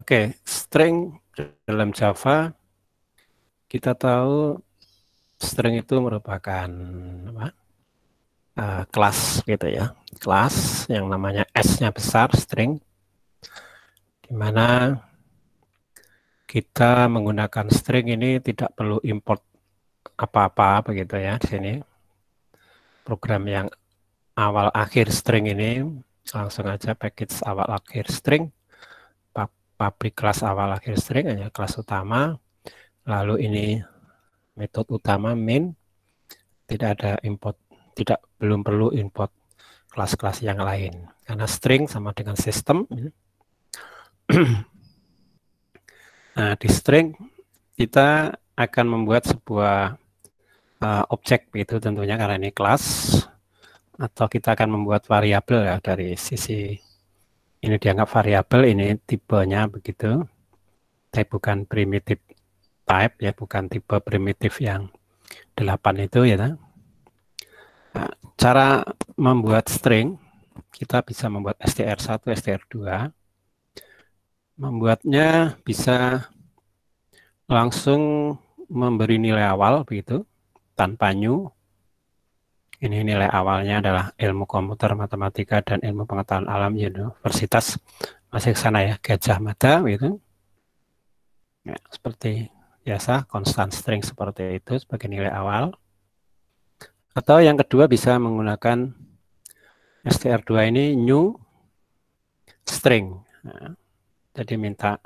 Oke, string dalam Java kita tahu string itu merupakan apa? Kelas gitu ya, kelas yang namanya S-nya besar, string, di mana kita menggunakan string ini tidak perlu import apa-apa begitu ya. Di sini program yang awal akhir string ini langsung aja package awal akhir string, public kelas awal akhir string hanya kelas utama, lalu ini metode utama main, tidak ada import, belum perlu import kelas-kelas yang lain karena string sama dengan sistem. Nah, di string kita akan membuat sebuah objek itu tentunya karena ini kelas, atau kita akan membuat variabel ya, dari sisi ini dianggap variabel, ini tipenya begitu, tapi bukan primitive type ya, bukan tipe primitif yang 8 itu ya. Nah, cara membuat string kita bisa membuat str1, str2. Membuatnya bisa langsung memberi nilai awal begitu tanpa new. Ini nilai awalnya adalah ilmu komputer, matematika, dan ilmu pengetahuan alam universitas masih ke sana ya, Gajah Mada gitu. Ya, seperti biasa constant string seperti itu sebagai nilai awal. Atau yang kedua bisa menggunakan str2 ini new string. Nah, jadi minta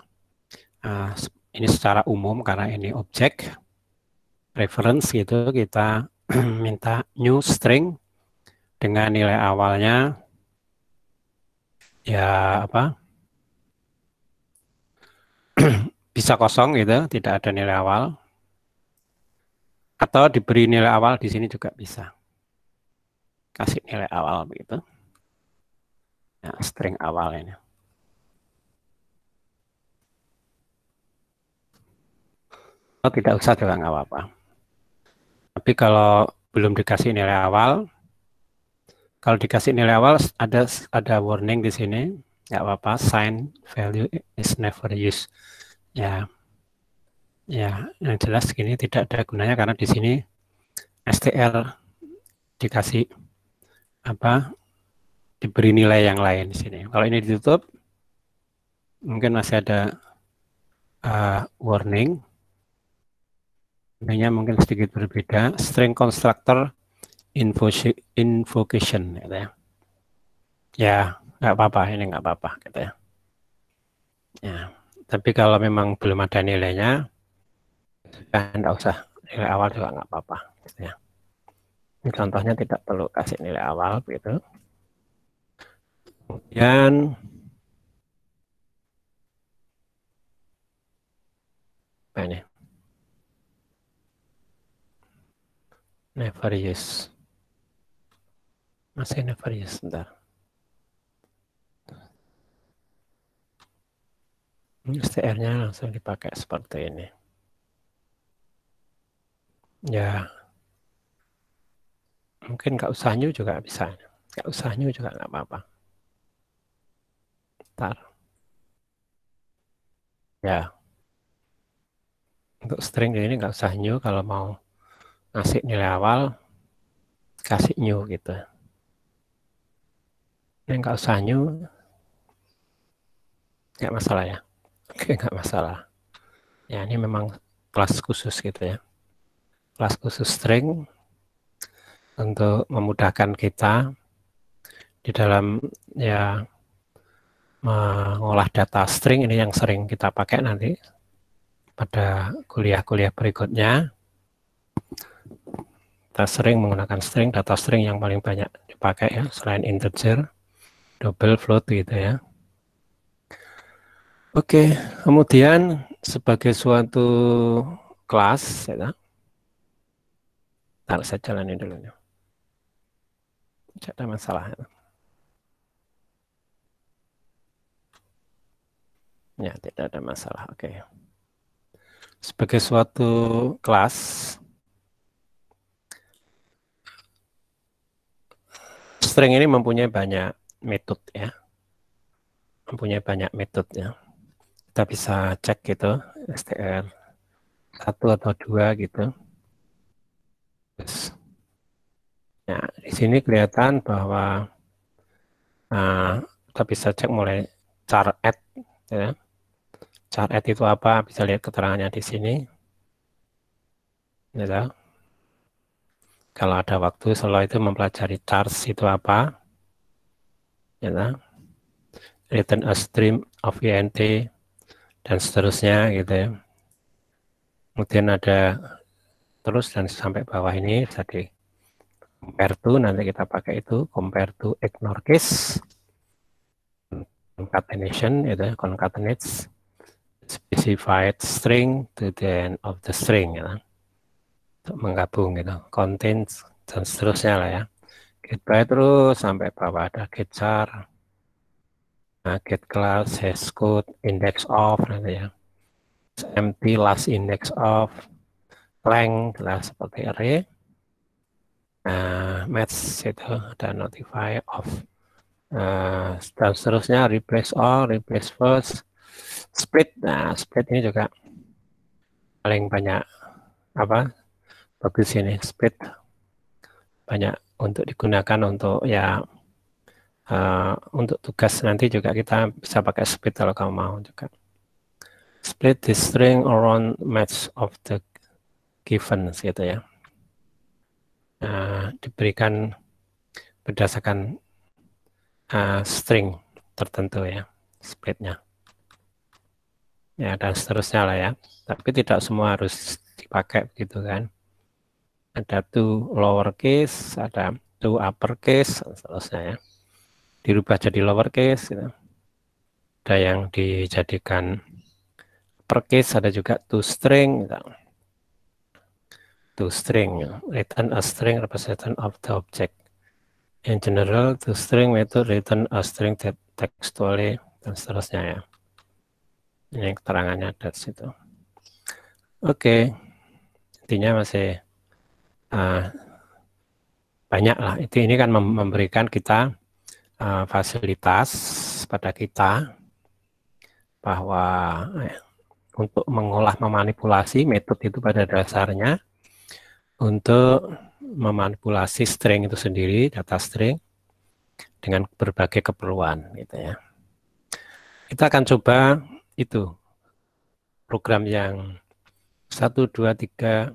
ini secara umum karena ini objek reference gitu, kita minta new string dengan nilai awalnya ya apa bisa kosong gitu, tidak ada nilai awal, atau diberi nilai awal di sini juga bisa, kasih nilai awal begitu ya, string awal ini. Oh, tidak usah juga nggak apa-apa, tapi kalau belum dikasih nilai awal, kalau dikasih nilai awal ada warning di sini, nggak apa-apa, sign value is never used ya. Ya, yang jelas gini tidak ada gunanya karena di sini str dikasih apa, diberi nilai yang lain di sini. Kalau ini ditutup, mungkin masih ada warning. Warningnya mungkin sedikit berbeda. String constructor invocation, gitu ya. Ya, nggak apa-apa, ini nggak apa-apa, gitu ya. Ya, tapi kalau memang belum ada nilainya, nggak usah, nilai awal juga nggak apa-apa, gitu ya. Ini contohnya tidak perlu kasih nilai awal, gitu. Kemudian apa ini? Never use. Masih never use, sebentar. STR-nya langsung dipakai seperti ini. Ya, mungkin nggak usah new juga bisa. Nggak usah new juga nggak apa-apa. Ntar. Ya, untuk string ini nggak usah new, kalau mau ngasih nilai awal, kasih new gitu. Ini nggak usah new, nggak masalah ya. Oke, nggak masalah. Ya, ini memang kelas khusus gitu ya. Kelas khusus string untuk memudahkan kita di dalam ya mengolah data string, ini yang sering kita pakai nanti pada kuliah-kuliah berikutnya. Kita sering menggunakan string, data string yang paling banyak dipakai ya, selain integer, double, float gitu ya. Oke, kemudian sebagai suatu kelas, ya, saya jalanin dulu. Tidak ada masalah. Ya, tidak ada masalah. Oke. Sebagai suatu kelas, string ini mempunyai banyak metode ya. Mempunyai banyak metode ya. kita bisa cek gitu str 1 atau 2 gitu. Terus, ya, di sini kelihatan bahwa kita bisa cek mulai char add, ya. Char add itu apa? Bisa lihat keterangannya di sini. Ya, kalau ada waktu selalu itu mempelajari chars itu apa, ya, return a stream of int dan seterusnya gitu ya. Kemudian ada terus dan sampai bawah ini bisa di compare to, nanti kita pakai itu compare to ignore case, concatenation itu ya, concatenates specified string to the end of the string ya, untuk menggabung gitu, contains dan seterusnya lah ya. Get by terus sampai bawah ada get char, get class, hash code, index of nanti ya, empty last index of, length lah seperti array, match itu ada notify of, dan seterusnya, replace all, replace first, split. Nah, split ini juga paling banyak apa bagus ini, split banyak untuk digunakan untuk ya untuk tugas nanti juga kita bisa pakai split kalau kamu mau juga. Split the string around match of the given gitu ya. Diberikan berdasarkan string tertentu ya, splitnya. Ya, dan seterusnya lah ya. Tapi tidak semua harus dipakai begitu kan. Ada to lowercase, ada to uppercase, dan seterusnya ya. Dirubah jadi lowercase gitu. Ada yang dijadikan uppercase, ada juga to string gitu. To string, return a string representation of the object. In general, to string method return a string textually dan seterusnya ya. Ini keterangannya ada di situ. Oke, intinya masih banyak lah. Ini kan memberikan kita fasilitas pada kita bahwa untuk mengolah, memanipulasi metode itu pada dasarnya untuk memanipulasi string itu sendiri, data string dengan berbagai keperluan gitu ya. Kita akan coba itu program yang 1, 2, 3,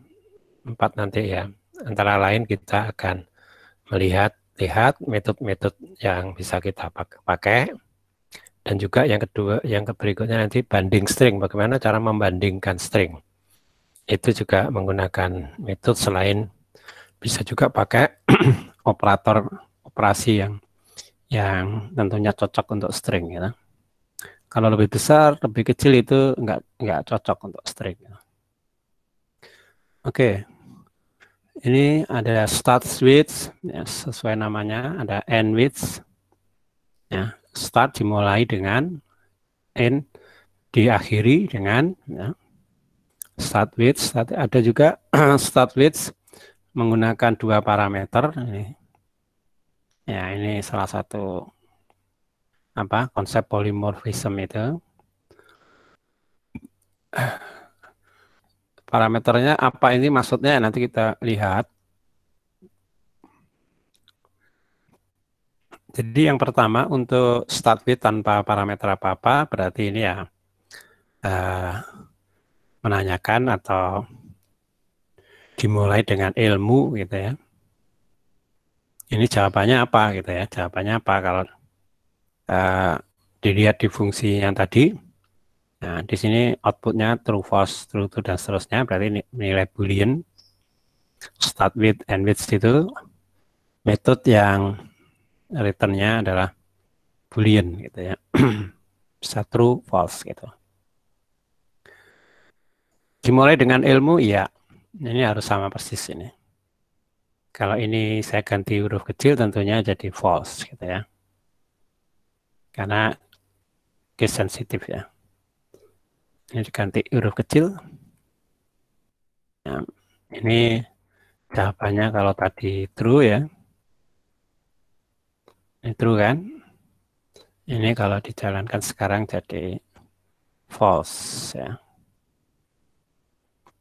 4 nanti ya. Antara lain kita akan melihat metode-metode yang bisa kita pakai, dan juga yang kedua, yang berikutnya nanti banding string, bagaimana cara membandingkan string. Itu juga menggunakan metode, selain bisa juga pakai operator operasi yang tentunya cocok untuk string ya. Kalau lebih besar, lebih kecil itu enggak cocok untuk string. Oke. Ini ada start with ya, sesuai namanya, ada end with. Ya, start dimulai dengan, end diakhiri dengan ya. Start with, ada juga start with menggunakan 2 parameter ini. Ya, ini salah satu konsep polymorphism itu. Parameternya apa ini maksudnya nanti kita lihat. Jadi yang pertama untuk start with tanpa parameter apa-apa berarti ini ya menanyakan atau dimulai dengan ilmu gitu ya. Ini jawabannya apa gitu ya? Jawabannya apa kalau dilihat di fungsi yang tadi? Nah, di sini outputnya true, false, true, true, dan seterusnya. Berarti ini nilai boolean. Start with, end with itu metode yang returnnya adalah boolean gitu ya. Bisa true, false gitu. Dimulai dengan ilmu, iya. Ini harus sama persis ini. Kalau ini saya ganti huruf kecil tentunya jadi false gitu ya. Karena case sensitif ya. Ini diganti huruf kecil. Nah, ini jawabannya kalau tadi true ya. Ini true kan? Ini kalau dijalankan sekarang jadi false ya.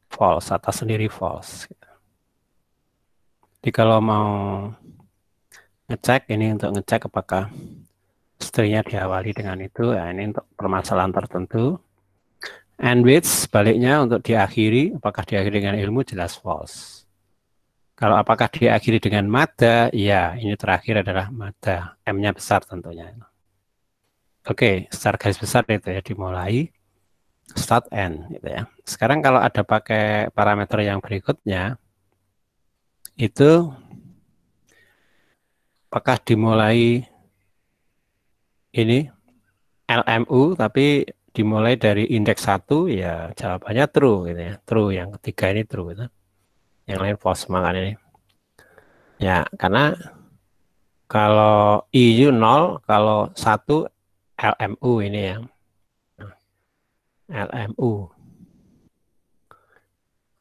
False, atas sendiri false. Jadi kalau mau ngecek ini untuk ngecek apakah stringnya diawali dengan itu, ya ini untuk permasalahan tertentu. And which sebaliknya untuk diakhiri, apakah diakhiri dengan ilmu, jelas false. Kalau apakah diakhiri dengan mada, ya ini terakhir adalah mada, M-nya besar tentunya. Oke, secara garis besar itu ya dimulai start end gitu ya. Sekarang kalau ada pakai parameter yang berikutnya, itu apakah dimulai ini LMU tapi dimulai dari indeks 1, ya jawabannya true gitu ya. True, yang ketiga ini true gitu. Yang lain false makanya ini. Ya, karena kalau IU 0, kalau 1 LMU ini ya. LMU.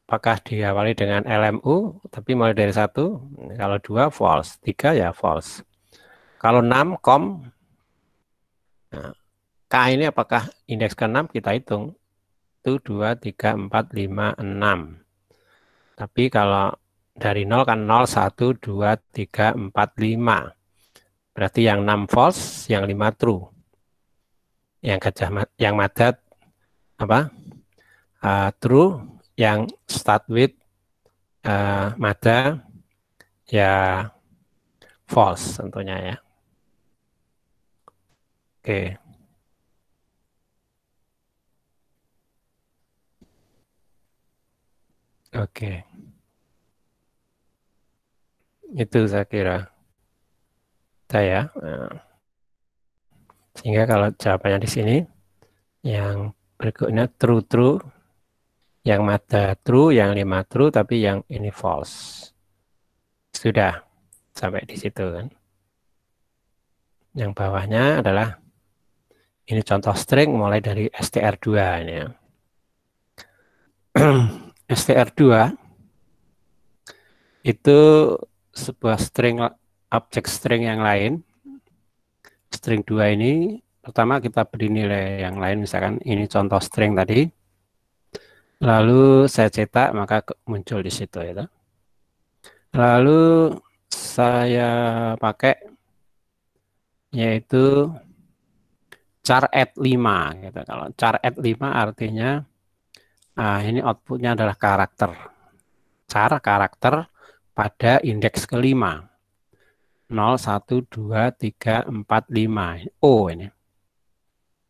Apakah diawali dengan LMU tapi mulai dari 1? Kalau 2 false, 3 ya false. Kalau 6 com, nah, K ini apakah indeks ke-6 kita hitung. 1, 2, 3, 4, 5, 6. Tapi kalau dari 0 kan 0, 1, 2, 3, 4, 5. Berarti yang 6 false, yang 5 true. Yang madat apa? True, yang start with mada ya false tentunya ya. Oke. Oke. Itu saya kira. Saya. Sehingga kalau jawabannya di sini yang berikutnya true true, yang mada true, yang 5 true, tapi yang ini false. Sudah sampai di situ kan. Yang bawahnya adalah ini contoh string mulai dari str2 ini ya. str2 itu sebuah string, objek string yang lain. String 2 ini pertama kita beri nilai yang lain, misalkan ini contoh string tadi. Lalu saya cetak maka muncul di situ ya. Lalu saya pakai yaitu char add 5 gitu. Kalau char add 5 artinya ini outputnya adalah karakter. Char karakter pada indeks kelima. 0, 1, 2, 3, 4, 5. O ini.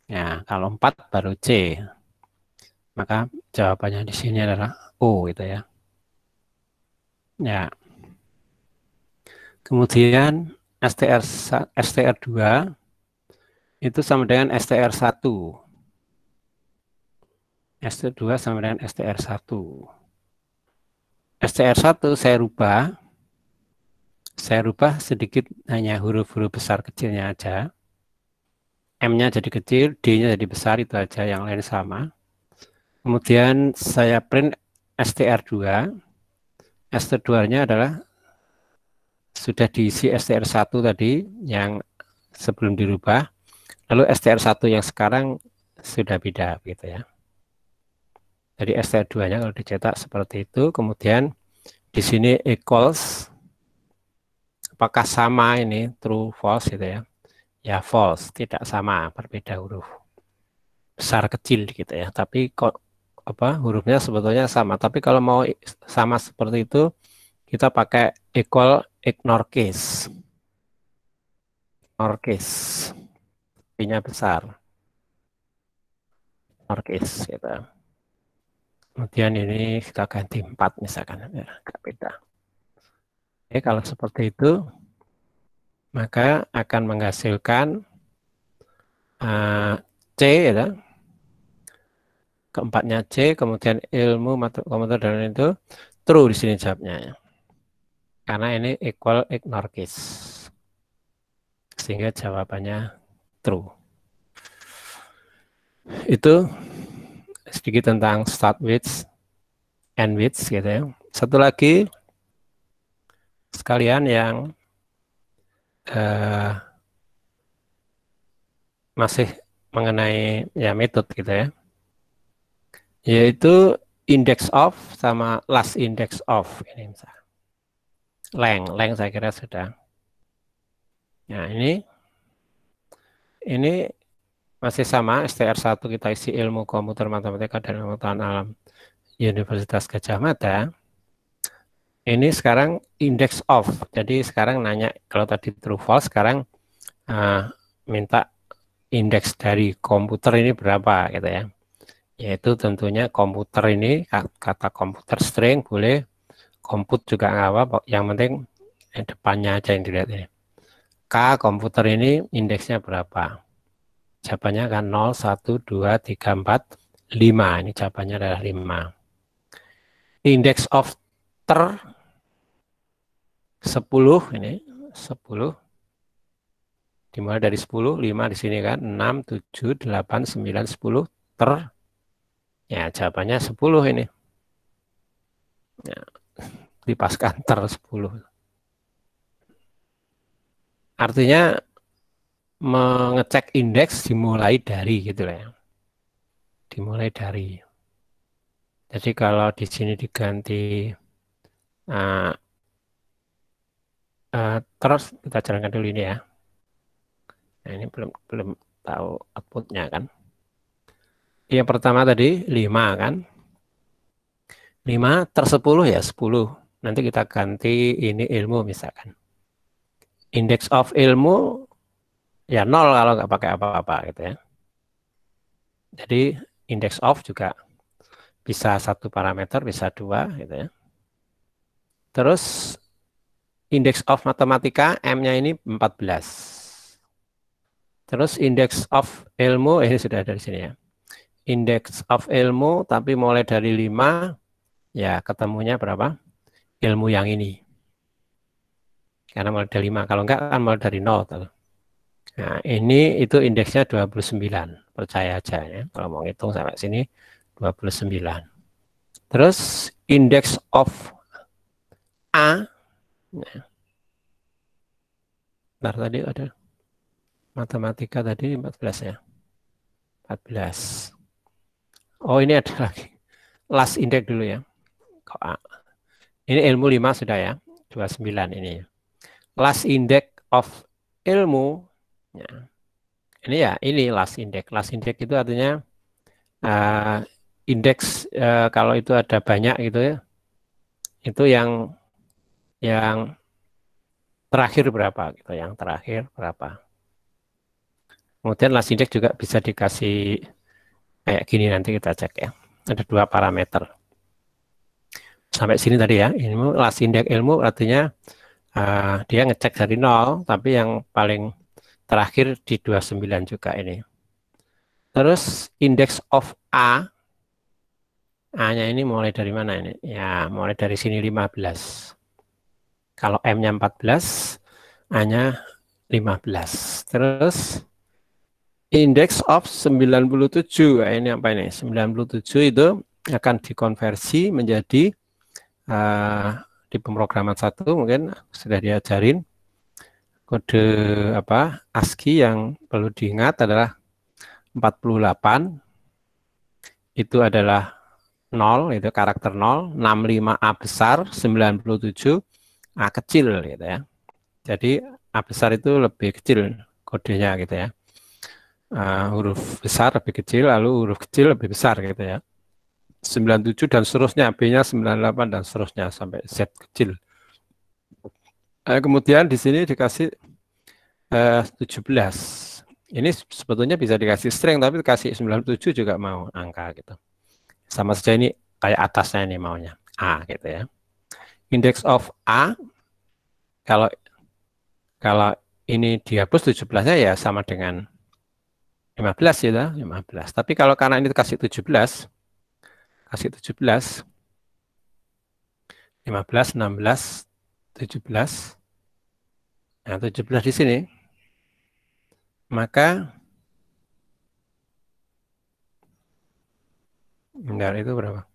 Ya, kalau 4 baru C. Maka jawabannya di sini adalah O gitu ya. Ya. Kemudian str2 itu sama dengan str1. str2 sama dengan str1. str1 saya rubah sedikit, hanya huruf-huruf besar kecilnya aja. M-nya jadi kecil, D-nya jadi besar, itu aja, yang lain sama. Kemudian saya print str2. str2-nya adalah sudah diisi str1 tadi yang sebelum dirubah. Lalu str1 yang sekarang sudah beda gitu ya. Jadi str2-nya kalau dicetak seperti itu, kemudian di sini equals, apakah sama ini true false gitu ya. Ya false, tidak sama, berbeda huruf. Besar kecil gitu ya. Tapi kok hurufnya sebetulnya sama. Tapi kalau mau sama seperti itu, kita pakai equal ignore case. Ignore case. I-nya besar. Ignore case gitu. Kemudian ini kita ganti 4 misalkan, ya, agak beda. Oke, kalau seperti itu, maka akan menghasilkan C ya. Keempatnya C, kemudian ilmu komputer dan itu true di sini jawabnya. Karena ini equal ignore case. Sehingga jawabannya true. Itu sedikit tentang start with, end with gitu ya. Satu lagi sekalian yang masih mengenai ya metode gitu ya. yaitu index of sama last index of. Ini misalnya. Length saya kira sudah. Nah, ini masih sama, STR1 kita isi ilmu komputer, matematika, dan pengetahuan alam Universitas Gadjah Mada. Ini sekarang index of. Jadi sekarang nanya, kalau tadi true false, sekarang minta indeks dari komputer ini berapa gitu ya. Yaitu tentunya komputer ini, kata komputer string boleh, komput juga nggak apa, yang penting depannya aja yang dilihat ini. K komputer ini indeksnya berapa? Jawabannya kan 0, 1, 2, 3, 4, 5. Ini jawabannya adalah 5. Index of ter 10 ini 10 dimulai dari 10, 5 di sini kan 6, 7, 8, 9, 10 ter, ya jawabannya 10 ini ya, dipaskan ter 10. Artinya mengecek indeks dimulai dari gitu lah ya, dimulai dari. Jadi kalau di sini diganti terus kita jalankan dulu ini ya. Nah, ini belum tahu outputnya kan. Yang pertama tadi 5 kan. 5 ter 10 ya 10. Nanti kita ganti ini ilmu misalkan. Index of ilmu ya 0 kalau nggak pakai apa-apa gitu ya. Jadi index of juga bisa 1 parameter, bisa 2 gitu ya. Terus index of matematika M-nya ini 14. Terus index of ilmu ini sudah dari sini ya. Index of ilmu tapi mulai dari 5 ya ketemunya berapa? Ilmu yang ini. Karena mulai dari 5, kalau enggak kan mulai dari 0. Nah, ini itu indeksnya 29. Percaya aja ya. Kalau mau ngitung sampai sini 29. Terus index of A. Nah, bentar, tadi ada matematika tadi 14 ya. 14. Oh, ini ada lagi. Last index dulu ya. Kok A. Ini ilmu 5 sudah ya. 29 ini. Last index of ilmu. Ya. Ini ya, ini last index. Last index itu artinya indeks kalau itu ada banyak gitu ya. Itu yang terakhir berapa gitu, yang terakhir berapa. Kemudian last index juga bisa dikasih kayak gini, nanti kita cek ya. Ada 2 parameter. Sampai sini tadi ya, ini last index ilmu artinya dia ngecek dari 0, tapi yang paling terakhir di 29 juga ini. Terus index of A, A-nya ini mulai dari mana ini? Ya, mulai dari sini 15. Kalau M-nya 14, A-nya 15. Terus index of 97. Nah, ini apa ini? 97 itu akan dikonversi menjadi di pemrograman 1 mungkin sudah diajarin kode apa ASCII yang perlu diingat adalah 48 itu adalah 0, itu karakter 0, 65A besar, 97 A kecil gitu ya. Jadi A besar itu lebih kecil kodenya gitu ya. Huruf besar lebih kecil, lalu huruf kecil lebih besar gitu ya. 97 dan seterusnya, B-nya 98 dan seterusnya sampai Z kecil. Kemudian di sini dikasih 17. Ini sebetulnya bisa dikasih string, tapi dikasih 97 juga mau angka gitu. Sama saja ini kayak atasnya ini maunya A gitu ya. Index of A, kalau ini dihapus 17-nya ya sama dengan 15 ya, 15. Tapi kalau karena ini kasih 17, kasih 17, 15, 16, 17. Nah, 17 di sini. Maka enggak, itu berapa?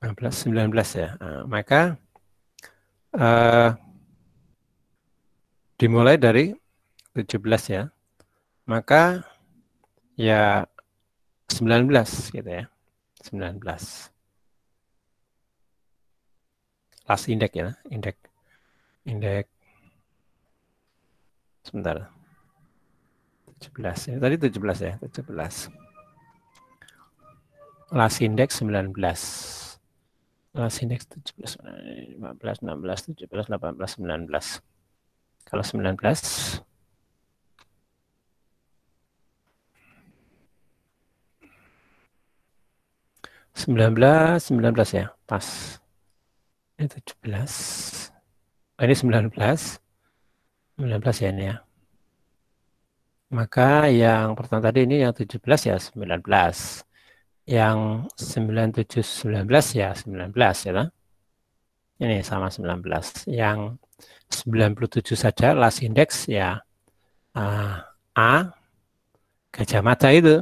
15, 19 ya. Nah, maka dimulai dari 17 ya. Maka ya 19 gitu ya. 19. Last indeks ya, indeks sebentar. 17. Ini tadi 17 ya, 17. Last indeks 19. Last indeks 17, 15, 16, 17, 18, 19. Kalau 19 19 ya, pas. Ini 17. Oh, ini 19 ya ini ya. Maka yang pertama tadi ini yang 17 ya 19. Yang 97 19 ya 19 ya. Ini sama 19. Yang 97 saja last index ya A Gajah Mada itu.